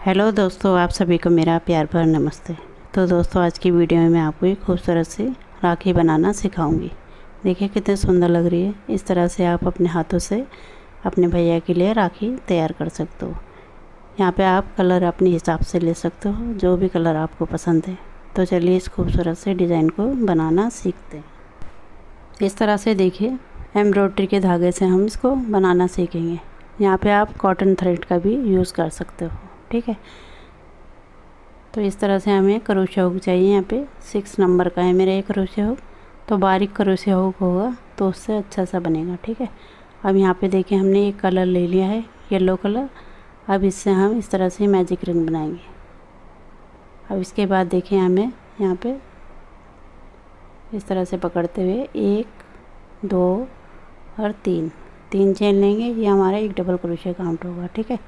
Hello दोस्तों, आप सभी को मेरा प्यार भरा नमस्ते। तो दोस्तों, आज की वीडियो में मैं आपको एक खूबसूरत सी राखी बनाना सिखाऊंगी। देखिए कितनी सुंदर लग रही है। इस तरह से आप अपने हाथों से अपने भैया के लिए राखी तैयार कर सकते हो। यहाँ पे आप कलर अपने हिसाब से ले सकते हो, जो भी कलर आपको पसंद है। तो चलिए इस खूबसूरत से डिज़ाइन को बनाना सीखते हैं। इस तरह से देखिए, एम्ब्रॉयडरी के धागे से हम इसको बनाना सीखेंगे। यहाँ पे आप कॉटन थ्रेड का भी यूज़ कर सकते हो, ठीक है। तो इस तरह से हमें क्रोशे हुक चाहिए। यहाँ पे 6 नंबर का है मेरा ये क्रोशे हुक। तो बारीक क्रोशे हुक होगा तो उससे अच्छा सा बनेगा, ठीक है। अब यहाँ पे देखिए, हमने एक कलर ले लिया है, येलो कलर। अब इससे हम इस तरह से मैजिक रिंग बनाएंगे। अब इसके बाद देखिए, हमें यहाँ पे इस तरह से पकड़ते हुए 1 2 और 3 चेन लेंगे। ये हमारा एक डबल क्रोशे काउंट होगा, ठीक है।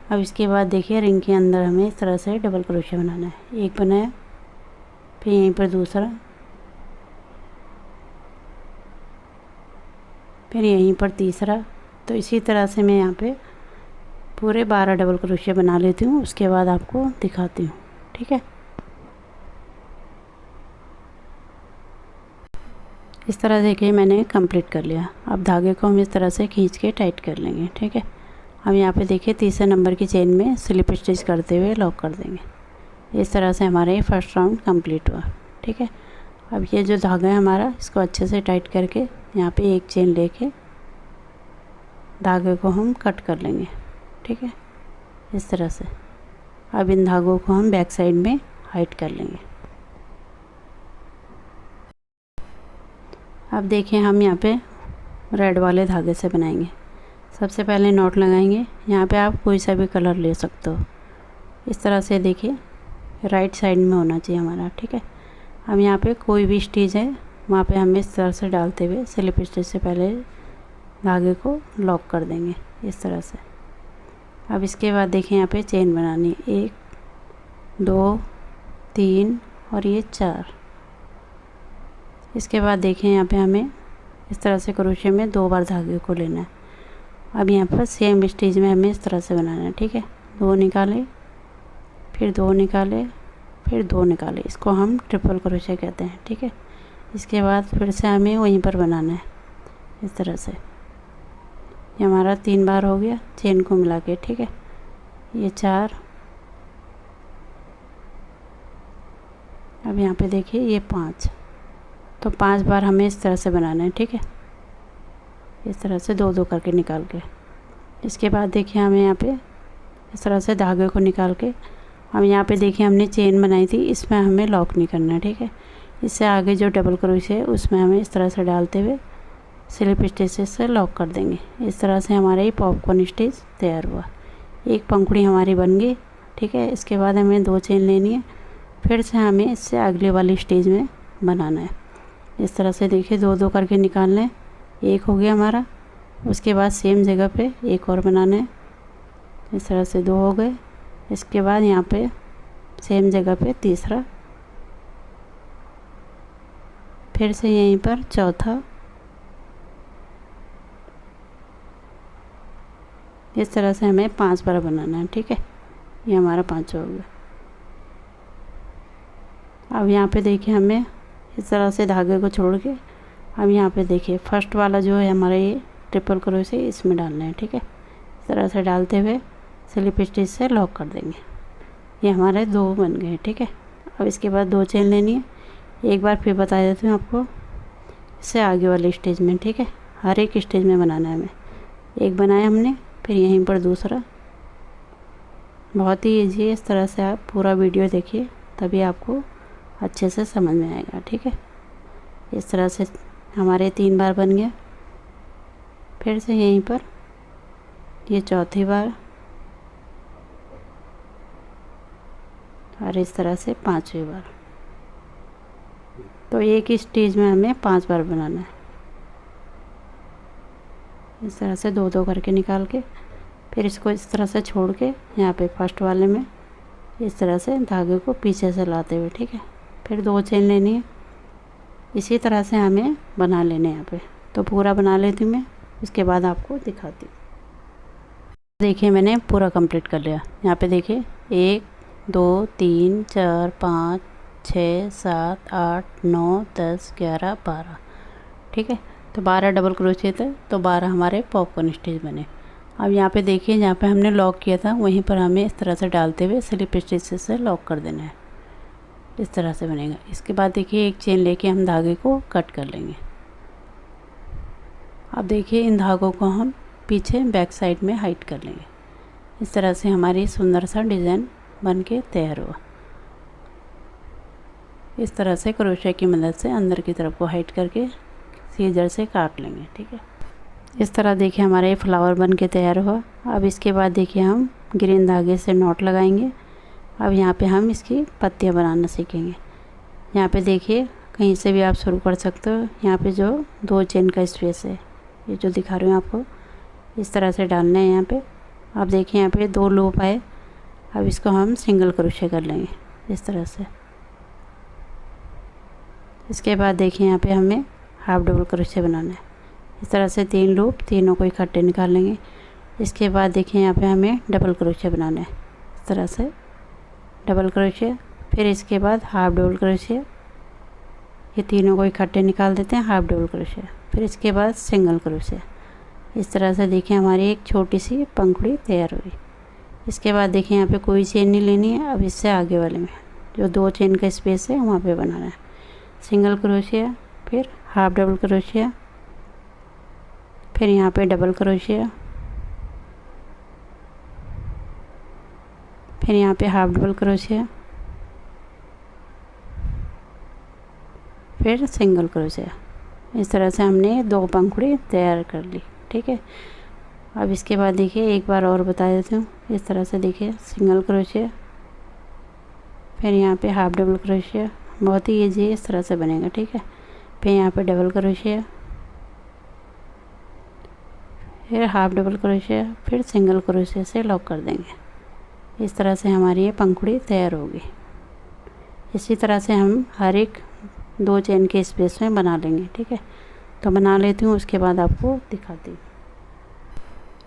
अब इसके बाद देखिए, रिंग के अंदर हमें इस तरह से डबल क्रोशे बनाना है। एक बनाया, फिर यहीं पर दूसरा, फिर यहीं पर तीसरा। तो इसी तरह से मैं यहाँ पे पूरे 12 डबल क्रोशे बना लेती हूँ। उसके बाद आपको दिखाती हूँ, ठीक है। इस तरह देखिए, मैंने कंप्लीट कर लिया। अब धागे को हम इस तरह से खींच के टाइट कर लेंगे, ठीक है। हम यहाँ पे देखिए, तीसरे नंबर की चेन में स्लिप स्टिच करते हुए लॉक कर देंगे। इस तरह से हमारा ये फर्स्ट राउंड कंप्लीट हुआ, ठीक है। अब ये जो धागा है हमारा, इसको अच्छे से टाइट करके यहाँ पे एक चेन लेके धागे को हम कट कर लेंगे, ठीक है, इस तरह से। अब इन धागों को हम बैक साइड में हाइड कर लेंगे। अब देखिए, हम यहाँ पे रेड वाले धागे से बनाएंगे। सबसे पहले नॉट लगाएंगे। यहाँ पे आप कोई सा भी कलर ले सकते हो। इस तरह से देखिए, राइट साइड में होना चाहिए हमारा, ठीक है। हम यहाँ पे कोई भी स्टिच है वहाँ पे हम इस तरह से डालते हुए स्लिप स्टिच से पहले धागे को लॉक कर देंगे, इस तरह से। अब इसके बाद देखिए, यहाँ पे चेन बनानी है। 1 2 3 और ये 4। इसके बाद देखिए, यहाँ पे हमें इस तरह से क्रोशे में 2 बार धागे को लेना है। अब यहाँ पर सेम स्टिच में हमें इस तरह से बनाना है, ठीक है। 2 निकाले, फिर 2 निकाले, फिर 2 निकाले। इसको हम ट्रिपल क्रोशे कहते हैं, ठीक है। इसके बाद फिर से हमें वहीं पर बनाना है, इस तरह से। ये हमारा 3 बार हो गया चेन को मिला के, ठीक है। ये 4। अब यहाँ पे देखिए, ये 5। तो 5 बार हमें इस तरह से बनाना है, ठीक है। इस तरह से 2 2 करके निकाल के। इसके बाद देखिए, हमें यहाँ पे इस तरह से धागे को निकाल के, हम यहाँ पे देखिए, हमने चेन बनाई थी, इसमें हमें लॉक नहीं करना है, ठीक है। इससे आगे जो डबल क्रोशे है उसमें हमें इस तरह से डालते हुए स्लिप स्टिचेस से लॉक कर देंगे। इस तरह से हमारा ये पॉपकॉर्न स्टिच तैयार हुआ। एक पंखुड़ी हमारी बन गई, ठीक है। इसके बाद हमें 2 चेन लेनी है। फिर से हमें इससे अगले वाली स्टेज में बनाना है। इस तरह से देखिए, 2 2 करके निकालना है। एक हो गया हमारा। उसके बाद सेम जगह पे एक और बनाना है। इस तरह से 2 हो गए। इसके बाद यहाँ पे सेम जगह पे तीसरा, फिर से यहीं पर चौथा। इस तरह से हमें 5 बार बनाना है, ठीक है। ये हमारा 5 हो गया। अब यहाँ पे देखिए, हमें इस तरह से धागे को छोड़ के, अब यहाँ पे देखिए, फर्स्ट वाला जो है हमारा ये ट्रिपल क्रोशे इसमें डालना है, ठीक है। इस तरह से डालते हुए स्लिप स्टिच से लॉक कर देंगे। ये हमारे 2 बन गए, ठीक है। अब इसके बाद 2 चेन लेनी है। एक बार फिर बता देती हूँ आपको, इससे आगे वाले स्टेज में, ठीक है। हर एक स्टेज में बनाना है हमें। एक बनाया हमने, फिर यहीं पर दूसरा। बहुत ही ईजी है। इस तरह से आप पूरा वीडियो देखिए, तभी आपको अच्छे से समझ में आएगा, ठीक है। इस तरह से हमारे 3 बार बन गया। फिर से यहीं पर ये चौथी बार, और इस तरह से 5वीं बार। तो एक ही स्टेज में हमें 5 बार बनाना है। इस तरह से 2 2 करके निकाल के, फिर इसको इस तरह से छोड़ के यहाँ पे फर्स्ट वाले में इस तरह से धागे को पीछे से लाते हुए, ठीक है। फिर 2 चेन लेनी है। इसी तरह से हमें बना लेने यहाँ पे। तो पूरा बना लेती हूँ मैं, उसके बाद आपको दिखाती हूँ। देखिए मैंने पूरा कंप्लीट कर लिया। यहाँ पे देखिए 1 2 3 4 5 6 7 8 9 10 11 12, ठीक है। तो 12 डबल क्रोशिया थे, तो 12 हमारे पॉपकॉर्न स्टिच बने। अब यहाँ पे देखिए जहाँ पे हमने लॉक किया था वहीं पर हमें इस तरह से डालते हुए स्लिप स्टिच से लॉक कर देना है। इस तरह से बनेगा। इसके बाद देखिए एक चेन लेके हम धागे को कट कर लेंगे। अब देखिए इन धागों को हम पीछे बैक साइड में हाइड कर लेंगे। इस तरह से हमारी सुंदर सा डिज़ाइन बन के तैयार हुआ। इस तरह से क्रोशिया की मदद से अंदर की तरफ को हाइड करके सीजर से काट लेंगे, ठीक है। इस तरह देखिए हमारा ये फ्लावर बन के तैयार हुआ। अब इसके बाद देखिए हम ग्रीन धागे से नॉट लगाएंगे। अब यहाँ पे हम इसकी पत्तियाँ बनाना सीखेंगे। यहाँ पे देखिए कहीं से भी आप शुरू कर सकते हो। यहाँ पे जो 2 चेन का स्पेस है, ये जो दिखा रही हूँ आपको, इस तरह से डालना है यहाँ पे। अब देखिए यहाँ पे 2 लूप आए। अब इसको हम सिंगल क्रोशिया कर लेंगे इस तरह से। इसके बाद देखिए यहाँ पे हमें हाफ डबल क्रोशिया बनाना है। इस तरह से 3 लूप, तीनों को इकट्ठे निकाल लेंगे। इसके बाद देखिए यहाँ पे हमें डबल क्रोशिया बनाना है। इस तरह से डबल क्रोशिया, फिर इसके बाद हाफ डबल क्रोशिया, ये तीनों को इकट्ठे निकाल देते हैं, हाफ डबल क्रोशिया, फिर इसके बाद सिंगल क्रोशिया। इस तरह से देखिए हमारी एक छोटी सी पंखुड़ी तैयार हुई। इसके बाद देखिए यहाँ पे कोई चेन नहीं लेनी है। अब इससे आगे वाले में जो 2 चेन का स्पेस है वहाँ पे बनाना है सिंगल क्रोशिया, फिर हाफ डबल क्रोशिया, फिर यहाँ पे डबल क्रोशिया, फिर यहाँ पे हाफ डबल क्रोशिया, फिर सिंगल क्रोशिया। इस तरह से हमने 2 पंखुड़ी तैयार कर ली, ठीक है। अब इसके बाद देखिए एक बार और बता देती हूँ। इस तरह से देखिए सिंगल क्रोशिया, फिर यहाँ पे हाफ डबल क्रोशिया, बहुत ही ईजी है, इस तरह से बनेगा, ठीक है। फिर यहाँ पे डबल क्रोशिया, फिर हाफ डबल क्रोशिया, फिर सिंगल क्रोशिया से लॉक कर देंगे। इस तरह से हमारी ये पंखुड़ी तैयार होगी। इसी तरह से हम हर एक 2 चेन के स्पेस में बना लेंगे, ठीक है। तो बना लेती हूँ, उसके बाद आपको दिखाती हूँ।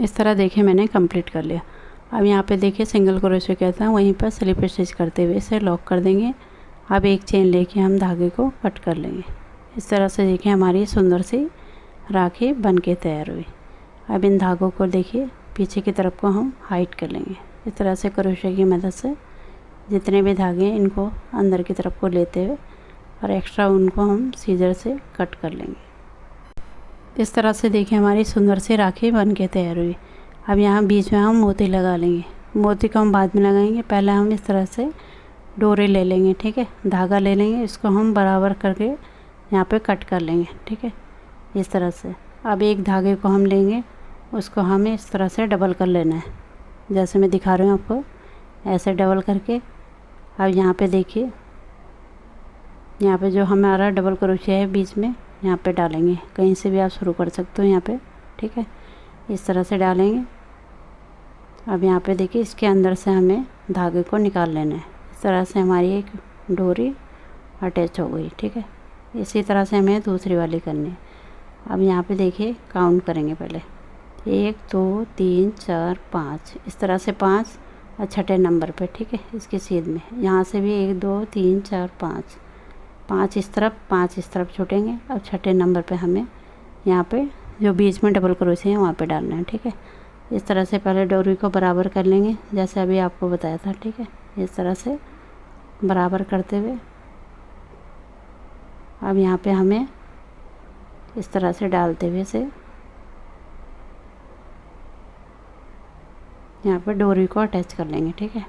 इस तरह देखिए मैंने कंप्लीट कर लिया। अब यहाँ पे देखिए सिंगल क्रोशिया कहता है, वहीं पर स्लिप स्टिच करते हुए इसे लॉक कर देंगे। अब एक चेन लेके हम धागे को कट कर लेंगे। इस तरह से देखिए हमारी सुंदर सी राखी बन के तैयार हुई। अब इन धागों को देखिए पीछे की तरफ को हम हाइड कर लेंगे। इस तरह से क्रोशिया की मदद से जितने भी धागे हैं इनको अंदर की तरफ को लेते हुए और एक्स्ट्रा उनको हम सीजर से कट कर लेंगे। इस तरह से देखिए हमारी सुंदर सी राखी बन के तैयार हुई। अब यहाँ बीच में हम मोती लगा लेंगे। मोती को हम बाद में लगाएंगे, पहले हम इस तरह से डोरे ले लेंगे, ठीक है। धागा ले लेंगे, इसको हम बराबर करके यहाँ पे कट कर लेंगे, ठीक है, इस तरह से। अब एक धागे को हम लेंगे, उसको हमें इस तरह से डबल कर लेना है, जैसे मैं दिखा रही हूँ आपको, ऐसे डबल करके। अब यहाँ पे देखिए, यहाँ पे जो हमारा डबल क्रोशिया है बीच में, यहाँ पे डालेंगे। कहीं से भी आप शुरू कर सकते हो यहाँ पे, ठीक है, इस तरह से डालेंगे। अब यहाँ पे देखिए इसके अंदर से हमें धागे को निकाल लेना है। इस तरह से हमारी एक डोरी अटैच हो गई, ठीक है। इसी तरह से हमें दूसरी वाली करनी है। अब यहाँ पे देखिए काउंट करेंगे पहले, 1 2 3 4 5, इस तरह से 5 और छठे नंबर पे, ठीक है, इसके सीध में। यहाँ से भी 1 2 3 4 5, 5 इस तरफ, 5 इस तरफ छूटेंगे। अब छठे नंबर पे हमें यहाँ पे जो बीच में डबल क्रोशिया है वहाँ पे डालना है, ठीक है। इस तरह से पहले डोरी को बराबर कर लेंगे, जैसे अभी आपको बताया था, ठीक है। इस तरह से बराबर करते हुए अब यहाँ पे हमें इस तरह से डालते हुए से यहाँ पर डोरी को अटैच कर लेंगे, ठीक है।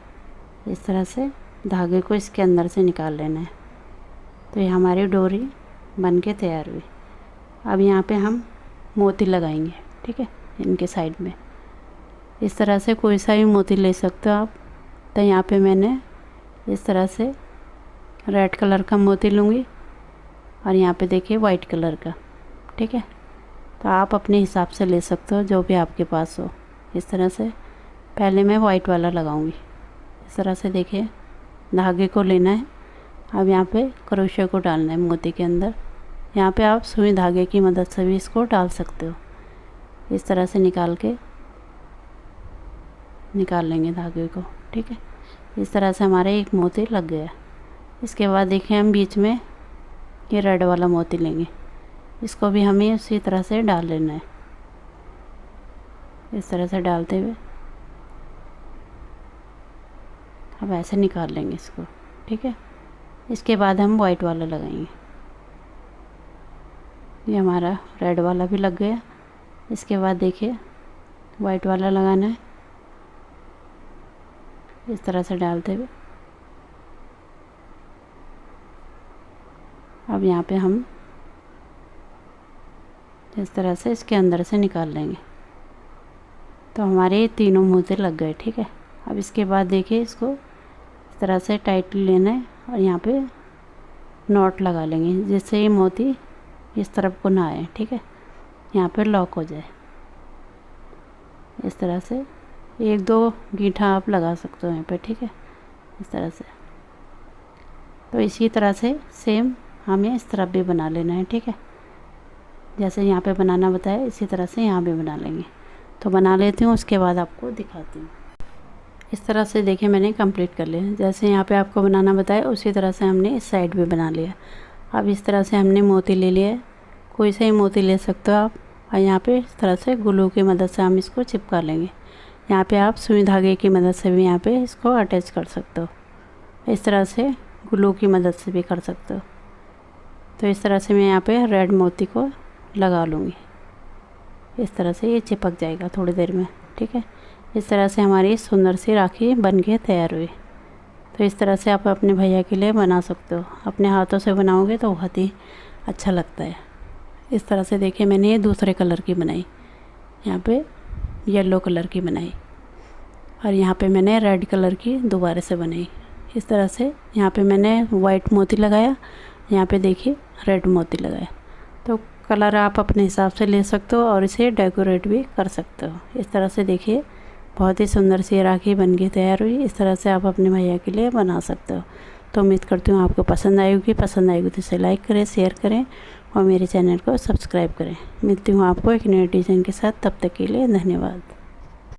इस तरह से धागे को इसके अंदर से निकाल लेना है। तो ये हमारी डोरी बन के तैयार हुई। अब यहाँ पे हम मोती लगाएंगे, ठीक है, इनके साइड में। इस तरह से कोई सा भी मोती ले सकते हो आप। तो यहाँ पे मैंने इस तरह से रेड कलर का मोती लूँगी और यहाँ पे देखिए वाइट कलर का, ठीक है। तो आप अपने हिसाब से ले सकते हो, जो भी आपके पास हो। इस तरह से पहले मैं वाइट वाला लगाऊंगी। इस तरह से देखिए धागे को लेना है। अब यहाँ पे क्रोशिया को डालना है मोती के अंदर। यहाँ पे आप सुई धागे की मदद से भी इसको डाल सकते हो। इस तरह से निकाल के निकाल लेंगे धागे को। ठीक है, इस तरह से हमारा एक मोती लग गया। इसके बाद देखिए हम बीच में ये रेड वाला मोती लेंगे, इसको भी हमें उसी तरह से डाल लेना है। इस तरह से डालते हुए अब ऐसे निकाल लेंगे इसको। ठीक है, इसके बाद हम वाइट वाला लगाएंगे। ये हमारा रेड वाला भी लग गया। इसके बाद देखिए वाइट वाला लगाना है, इस तरह से डालते हुए अब यहाँ पे हम इस तरह से इसके अंदर से निकाल लेंगे। तो हमारे तीनों मोती लग गए। ठीक है, अब इसके बाद देखिए इसको इस तरह से टाइटली लेना है और यहाँ पे नॉट लगा लेंगे, जिससे ये मोती इस तरफ को ना आए। ठीक है, यहाँ पे लॉक हो जाए। इस तरह से 1-2 गीठा आप लगा सकते हो यहाँ पे। ठीक है, इस तरह से। तो इसी तरह से सेम हमें इस तरफ भी बना लेना है। ठीक है, जैसे यहाँ पे बनाना बताया इसी तरह से यहाँ भी बना लेंगे। तो बना लेती हूँ, उसके बाद आपको दिखाती हूँ। इस तरह से देखिए मैंने कंप्लीट कर लिया। जैसे यहाँ पे आपको बनाना बताया उसी तरह से हमने इस साइड भी बना लिया। अब इस तरह से हमने मोती ले लिया है, कोई सा ही मोती ले सकते हो आप। और यहाँ पे इस तरह से ग्लू की मदद से हम इसको चिपका लेंगे। यहाँ पे आप सुई धागे की मदद से भी यहाँ पे इसको अटैच कर सकते हो। इस तरह से ग्लू की मदद से भी कर सकते हो। तो इस तरह से मैं यहाँ पे रेड मोती को लगा लूँगी। इस तरह से ये चिपक जाएगा थोड़ी देर में। ठीक है, इस तरह से हमारी सुंदर सी राखी बन के तैयार हुई। तो इस तरह से आप अपने भैया के लिए बना सकते हो। अपने हाथों से बनाओगे तो बहुत ही अच्छा लगता है। इस तरह से देखिए मैंने ये दूसरे कलर की बनाई, यहाँ पे येलो कलर की बनाई और यहाँ पे मैंने रेड कलर की दोबारा से बनाई। इस तरह से यहाँ पे मैंने वाइट मोती लगाया, यहाँ पे देखिए रेड मोती लगाया। तो कलर आप अपने हिसाब से ले सकते हो और इसे डेकोरेट भी कर सकते हो। इस तरह से देखिए बहुत ही सुंदर सी राखी बन के तैयार हुई। इस तरह से आप अपने भैया के लिए बना सकते हो। तो उम्मीद करती हूँ आपको पसंद आएगी। पसंद आएगी तो इसे लाइक करें, शेयर करें और मेरे चैनल को सब्सक्राइब करें। मिलती हूँ आपको एक नए डिज़ाइन के साथ। तब तक के लिए धन्यवाद।